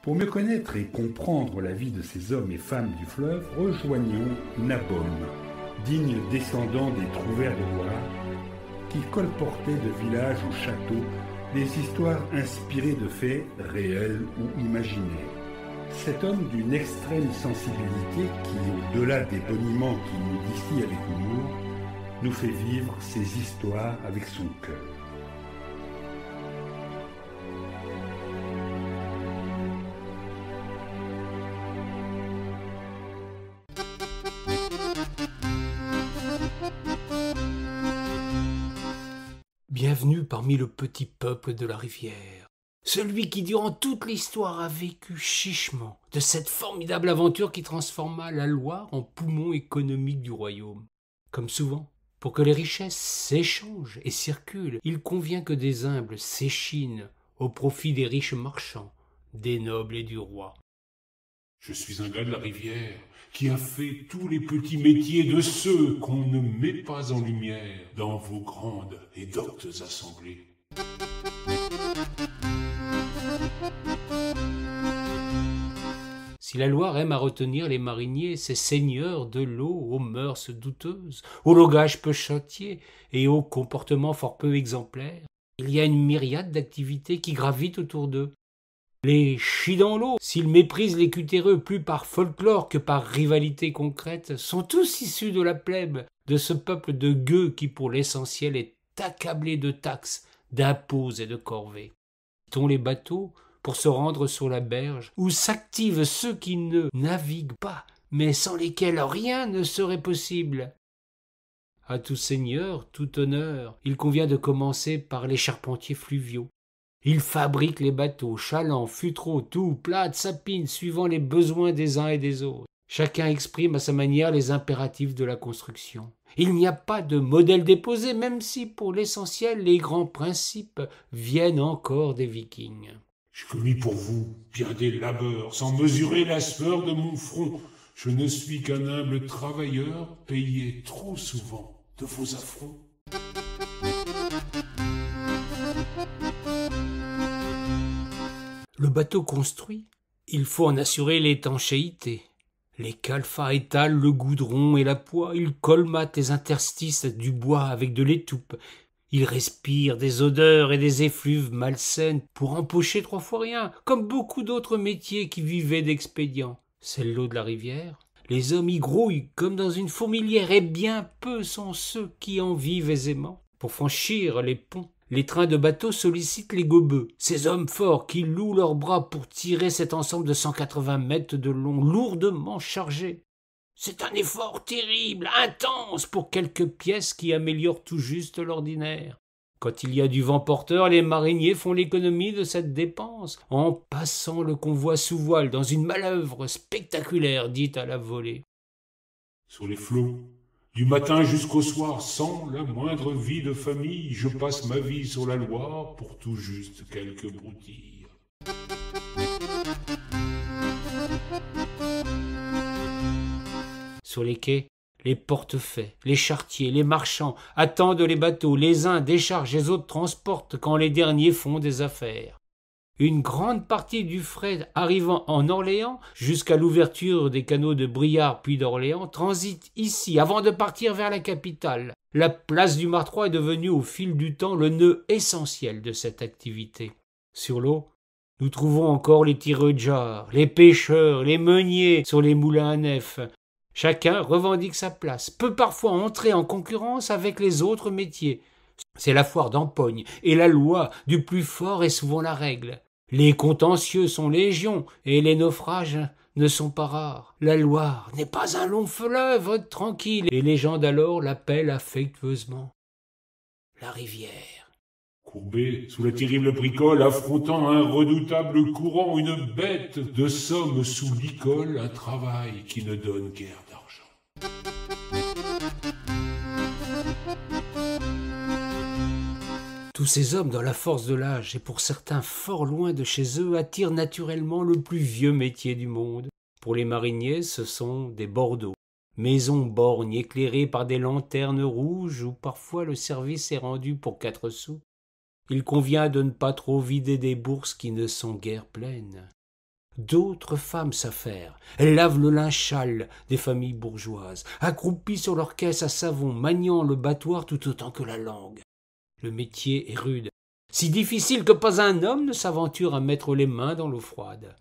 Pour mieux connaître et comprendre la vie de ces hommes et femmes du fleuve, rejoignons Nabom, digne descendant des trouvères de Loire, qui colportait de village au château des histoires inspirées de faits réels ou imaginés. Cet homme d'une extrême sensibilité qui, au-delà des boniments qu'il nous distille avec humour, nous fait vivre ses histoires avec son cœur. Bienvenue parmi le petit peuple de la rivière, celui qui durant toute l'histoire a vécu chichement de cette formidable aventure qui transforma la Loire en poumon économique du royaume. Comme souvent, pour que les richesses s'échangent et circulent, il convient que des humbles s'échinent au profit des riches marchands, des nobles et du roi. Je suis un gars de la rivière qui a fait tous les petits métiers de ceux qu'on ne met pas en lumière dans vos grandes et doctes assemblées. Si la Loire aime à retenir les mariniers, ces seigneurs de l'eau aux mœurs douteuses, au langage peu châtié et au comportement fort peu exemplaire, il y a une myriade d'activités qui gravitent autour d'eux. Les chis dans l'eau, s'ils méprisent les cutéreux plus par folklore que par rivalité concrète, sont tous issus de la plèbe, de ce peuple de gueux qui pour l'essentiel est accablé de taxes, d'impôts et de corvées. Quittons les bateaux pour se rendre sur la berge, où s'activent ceux qui ne naviguent pas, mais sans lesquels rien ne serait possible. À tout seigneur, tout honneur, il convient de commencer par les charpentiers fluviaux. Ils fabriquent les bateaux, chalands, futreaux, tout, plates, sapines, suivant les besoins des uns et des autres. Chacun exprime à sa manière les impératifs de la construction. Il n'y a pas de modèle déposé, même si, pour l'essentiel, les grands principes viennent encore des Vikings. Je commis pour vous bien des labeurs, sans mesurer la sueur de mon front. Je ne suis qu'un humble travailleur, payé trop souvent de vos affronts. Le bateau construit, il faut en assurer l'étanchéité. Les calfats étalent le goudron et la poix, ils colmatent les interstices du bois avec de l'étoupe. Ils respirent des odeurs et des effluves malsaines pour empocher 3 fois rien, comme beaucoup d'autres métiers qui vivaient d'expédients. C'est l'eau de la rivière. Les hommes y grouillent comme dans une fourmilière, et bien peu sont ceux qui en vivent aisément. Pour franchir les ponts, les trains de bateaux sollicitent les gobeux, ces hommes forts qui louent leurs bras pour tirer cet ensemble de 180 mètres de long, lourdement chargé. C'est un effort terrible, intense, pour quelques pièces qui améliorent tout juste l'ordinaire. Quand il y a du vent porteur, les mariniers font l'économie de cette dépense, en passant le convoi sous voile dans une manœuvre spectaculaire dite à la volée. Sur les flots, du matin jusqu'au soir, sans la moindre vie de famille, je passe ma vie sur la Loire pour tout juste quelques broutilles. Sur les quais, les portefaix, les charretiers, les marchands attendent les bateaux, les uns déchargent, les autres transportent quand les derniers font des affaires. Une grande partie du fret arrivant en Orléans jusqu'à l'ouverture des canaux de Briare puis d'Orléans transite ici avant de partir vers la capitale. La place du Martroi est devenue au fil du temps le nœud essentiel de cette activité. Sur l'eau, nous trouvons encore les tireux de jarres, les pêcheurs, les meuniers sur les moulins à nef. Chacun revendique sa place, peut parfois entrer en concurrence avec les autres métiers. C'est la foire d'empoigne, et la loi du plus fort est souvent la règle. Les contentieux sont légion, et les naufrages ne sont pas rares. La Loire n'est pas un long fleuve tranquille, et les gens d'alors l'appellent affectueusement la rivière. Courbé sous la terrible bricole, affrontant un redoutable courant, une bête de somme sous l'icole, un travail qui ne donne guère d'argent. Tous ces hommes dans la force de l'âge, et pour certains fort loin de chez eux, attirent naturellement le plus vieux métier du monde. Pour les mariniers, ce sont des bordeaux, maisons borgnes éclairées par des lanternes rouges où parfois le service est rendu pour 4 sous. Il convient de ne pas trop vider des bourses qui ne sont guère pleines. d'autres femmes s'affairent. Elles lavent le linge sale des familles bourgeoises, accroupies sur leur caisse à savon, maniant le battoir tout autant que la langue. Le métier est rude, si difficile que pas un homme ne s'aventure à mettre les mains dans l'eau froide.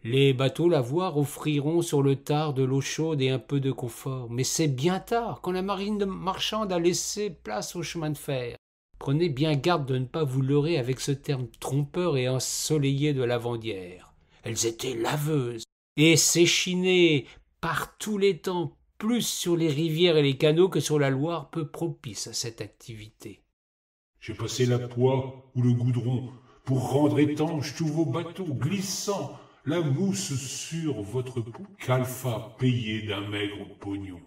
Les bateaux lavoirs offriront sur le tard de l'eau chaude et un peu de confort, mais c'est bien tard, quand la marine marchande a laissé place au chemin de fer. Prenez bien garde de ne pas vous leurrer avec ce terme trompeur et ensoleillé de lavandière. Elles étaient laveuses et s'échinaient par tous les temps, plus sur les rivières et les canaux que sur la Loire, peu propice à cette activité. J'ai passé la poix ou le goudron pour rendre étanches tous vos bateaux, glissant la mousse sur votre peau, qu'Alpha payé d'un maigre pognon.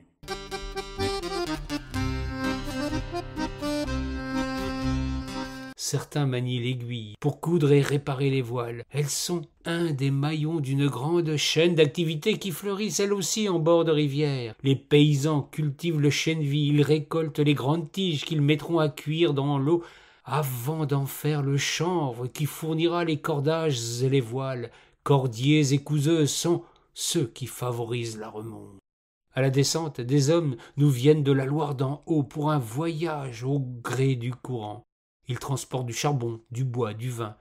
Certains manient l'aiguille pour coudre et réparer les voiles. Elles sont un des maillons d'une grande chaîne d'activités qui fleurit elle aussi en bord de rivière. Les paysans cultivent le chènevis, ils récoltent les grandes tiges qu'ils mettront à cuire dans l'eau avant d'en faire le chanvre qui fournira les cordages et les voiles. Cordiers et couseuses sont ceux qui favorisent la remonte. À la descente, des hommes nous viennent de la Loire d'en haut pour un voyage au gré du courant. Ils transportent du charbon, du bois, du vin.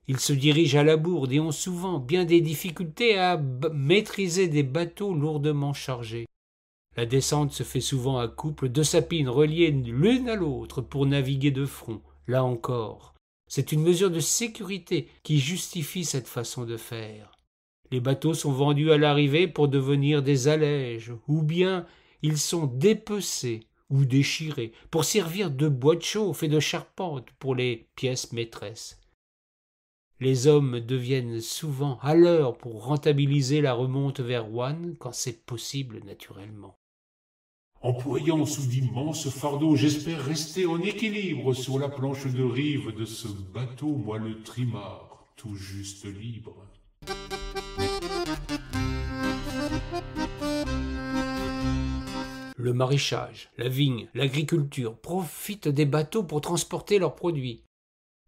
Ils se dirigent à la bourde et ont souvent bien des difficultés à maîtriser des bateaux lourdement chargés. La descente se fait souvent à couples de sapines reliées l'une à l'autre pour naviguer de front. Là encore, c'est une mesure de sécurité qui justifie cette façon de faire. Les bateaux sont vendus à l'arrivée pour devenir des allèges, ou bien ils sont dépecés ou déchirés pour servir de bois de chauffe et de charpente pour les pièces maîtresses. Les hommes deviennent souvent à l'heure pour rentabiliser la remonte vers Rouen quand c'est possible naturellement. Employant sous d'immenses fardeaux, j'espère rester en équilibre sur la planche de rive de ce bateau, moi le trimard, tout juste libre. Le maraîchage, la vigne, l'agriculture profitent des bateaux pour transporter leurs produits.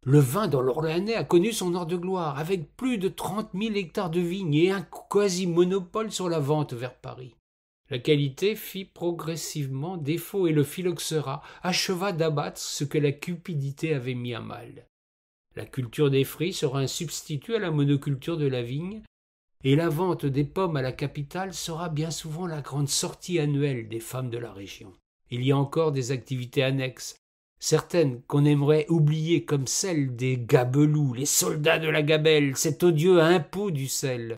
Le vin dans l'Orléanais a connu son heure de gloire, avec plus de 30 000 hectares de vignes et un quasi-monopole sur la vente vers Paris. La qualité fit progressivement défaut et le phylloxéra acheva d'abattre ce que la cupidité avait mis à mal. La culture des fruits sera un substitut à la monoculture de la vigne, et la vente des pommes à la capitale sera bien souvent la grande sortie annuelle des femmes de la région. Il y a encore des activités annexes, certaines qu'on aimerait oublier comme celles des gabelous, les soldats de la gabelle, cet odieux impôt du sel.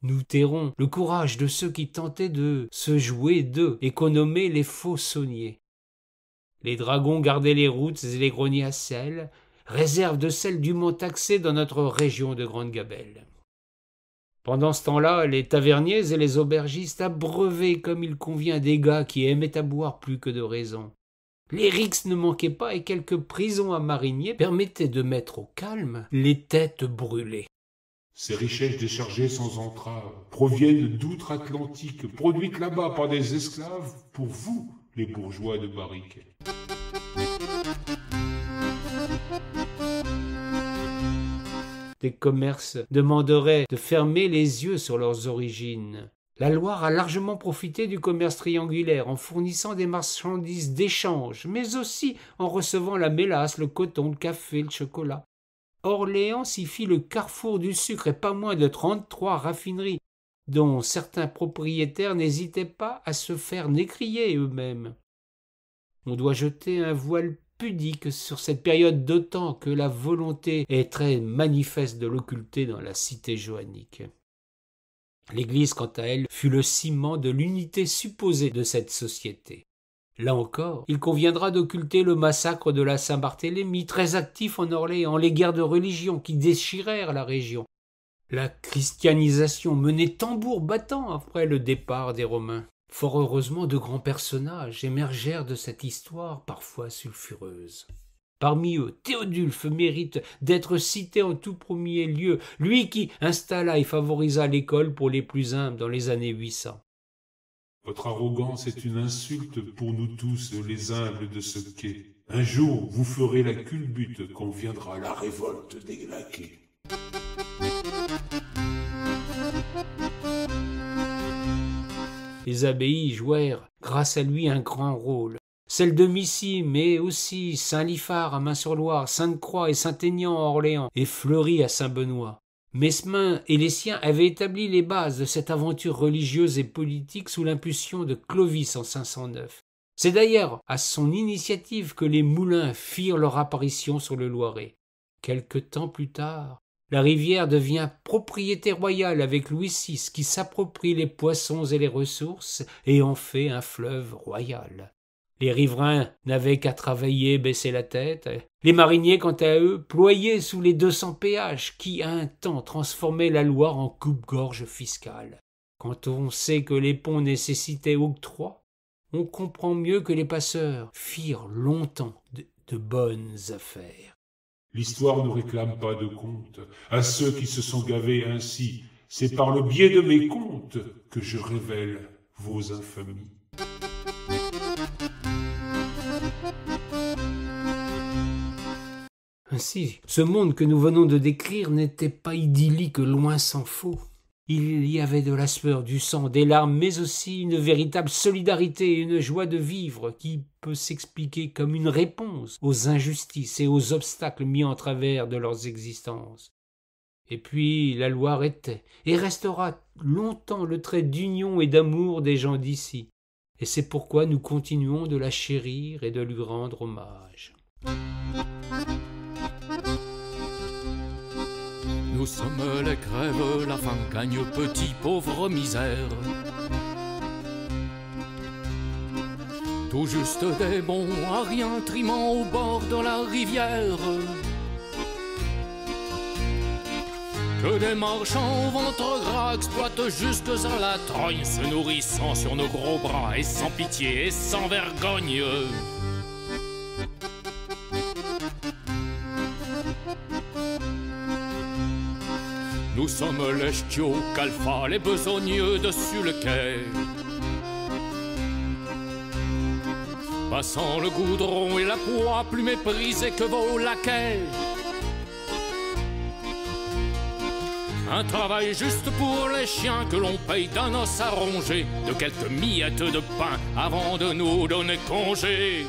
Nous tairons le courage de ceux qui tentaient de se jouer d'eux et qu'on nommait les faux sauniers. Les dragons gardaient les routes et les greniers à sel, réserve de sel dûment taxée dans notre région de Grande Gabelle. Pendant ce temps-là, les taverniers et les aubergistes abreuvaient comme il convient des gars qui aimaient à boire plus que de raison. Les rixes ne manquaient pas et quelques prisons à mariniers permettaient de mettre au calme les têtes brûlées. Ces richesses déchargées sans entrave proviennent d'outre-Atlantique, produites là-bas par des esclaves pour vous, les bourgeois de barrique. Des commerces demanderaient de fermer les yeux sur leurs origines. La Loire a largement profité du commerce triangulaire en fournissant des marchandises d'échange, mais aussi en recevant la mélasse, le coton, le café, le chocolat. Orléans s'y fit le carrefour du sucre et pas moins de 33 raffineries, dont certains propriétaires n'hésitaient pas à se faire nécrier eux-mêmes. On doit jeter un voile pudique sur cette période d'autant que la volonté est très manifeste de l'occulter dans la cité joannique. L'Église, quant à elle, fut le ciment de l'unité supposée de cette société. Là encore, il conviendra d'occulter le massacre de la Saint-Barthélemy, très actif en Orléans, les guerres de religion qui déchirèrent la région, la christianisation menée tambour battant après le départ des Romains. Fort heureusement, de grands personnages émergèrent de cette histoire parfois sulfureuse. Parmi eux, Théodulphe mérite d'être cité en tout premier lieu, lui qui installa et favorisa l'école pour les plus humbles dans les années 800. Votre arrogance est une insulte pour nous tous, les humbles de ce quai. Un jour, vous ferez la culbute quand viendra la révolte des Glaqués. Les abbayes jouèrent grâce à lui un grand rôle. Celle de Missy, mais aussi Saint-Liphard à Main-sur-Loire, Sainte-Croix et Saint-Aignan à Orléans, et Fleury à Saint-Benoît. Mesmin et les siens avaient établi les bases de cette aventure religieuse et politique sous l'impulsion de Clovis en 509. C'est d'ailleurs à son initiative que les moulins firent leur apparition sur le Loiret. Quelque temps plus tard, la rivière devient propriété royale avec Louis VI qui s'approprie les poissons et les ressources et en fait un fleuve royal. Les riverains n'avaient qu'à travailler, baisser la tête. Les mariniers, quant à eux, ployaient sous les 200 péages qui, à un temps, transformaient la Loire en coupe-gorge fiscale. Quand on sait que les ponts nécessitaient octroi, on comprend mieux que les passeurs firent longtemps de bonnes affaires. L'histoire ne réclame pas de compte à ceux qui se sont gavés ainsi. C'est par le biais de mes contes que je révèle vos infamies. Ainsi, ce monde que nous venons de décrire n'était pas idyllique, loin s'en faut. Il y avait de la sueur, du sang, des larmes, mais aussi une véritable solidarité et une joie de vivre qui peut s'expliquer comme une réponse aux injustices et aux obstacles mis en travers de leurs existences. Et puis la Loire était et restera longtemps le trait d'union et d'amour des gens d'ici. Et c'est pourquoi nous continuons de la chérir et de lui rendre hommage. Nous sommes les crèves, la faim gagne petit, pauvre misère. Tout juste des bons à rien trimant au bord de la rivière. Que des marchands au ventre gras exploitent jusque à la trogne, se nourrissant sur nos gros bras et sans pitié et sans vergogne. Nous sommes les ch'tiots, calfas, les besogneux dessus le quai. Passant le goudron et la poix, plus méprisés que vos laquais. Un travail juste pour les chiens que l'on paye d'un os à ronger, de quelques miettes de pain avant de nous donner congé.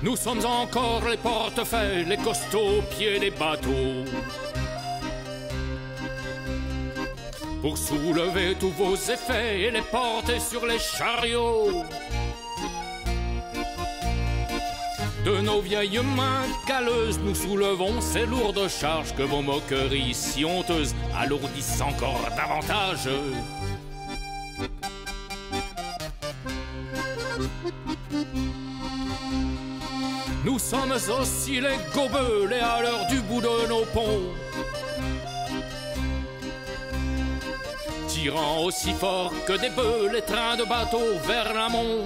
Nous sommes encore les portefeuilles, les costauds au pied des bateaux. Pour soulever tous vos effets et les porter sur les chariots. De nos vieilles mains calleuses, nous soulevons ces lourdes charges que vos moqueries si honteuses alourdissent encore davantage. Nous sommes aussi les gobeux, les haleurs du bout de nos ponts, tirant aussi fort que des bœufs les trains de bateaux vers l'amont.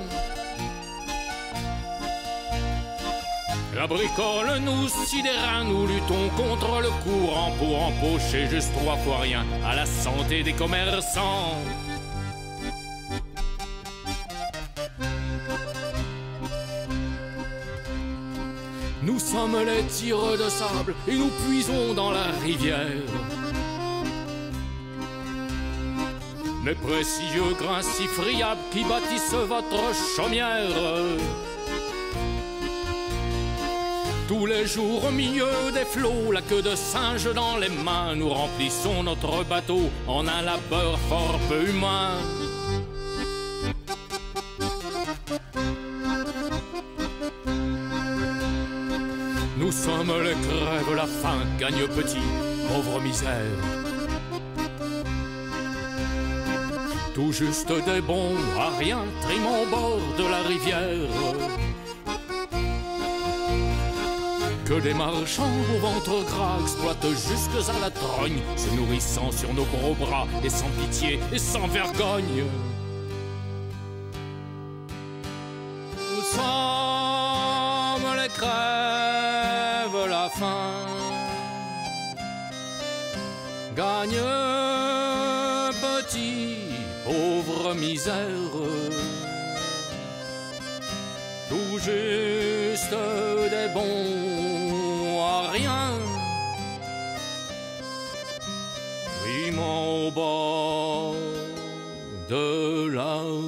La bricole, nous sidérins, nous luttons contre le courant pour empocher juste 3 fois rien à la santé des commerçants. Nous sommes les tireurs de sable et nous puisons dans la rivière. Les précieux grains si friables qui bâtissent votre chaumière. Tous les jours au milieu des flots, la queue de singe dans les mains, nous remplissons notre bateau en un labeur fort peu humain. Nous sommes les crèves, la faim gagne petit, pauvre misère. Tout juste des bons à rien trimant au bord de la rivière. Que des marchands au ventre gras exploitent jusque à la trogne, se nourrissant sur nos gros bras et sans pitié et sans vergogne. Nous sommes les crèves, la faim gagne petit, pauvre misère. Tout juste des bons à rien bord de la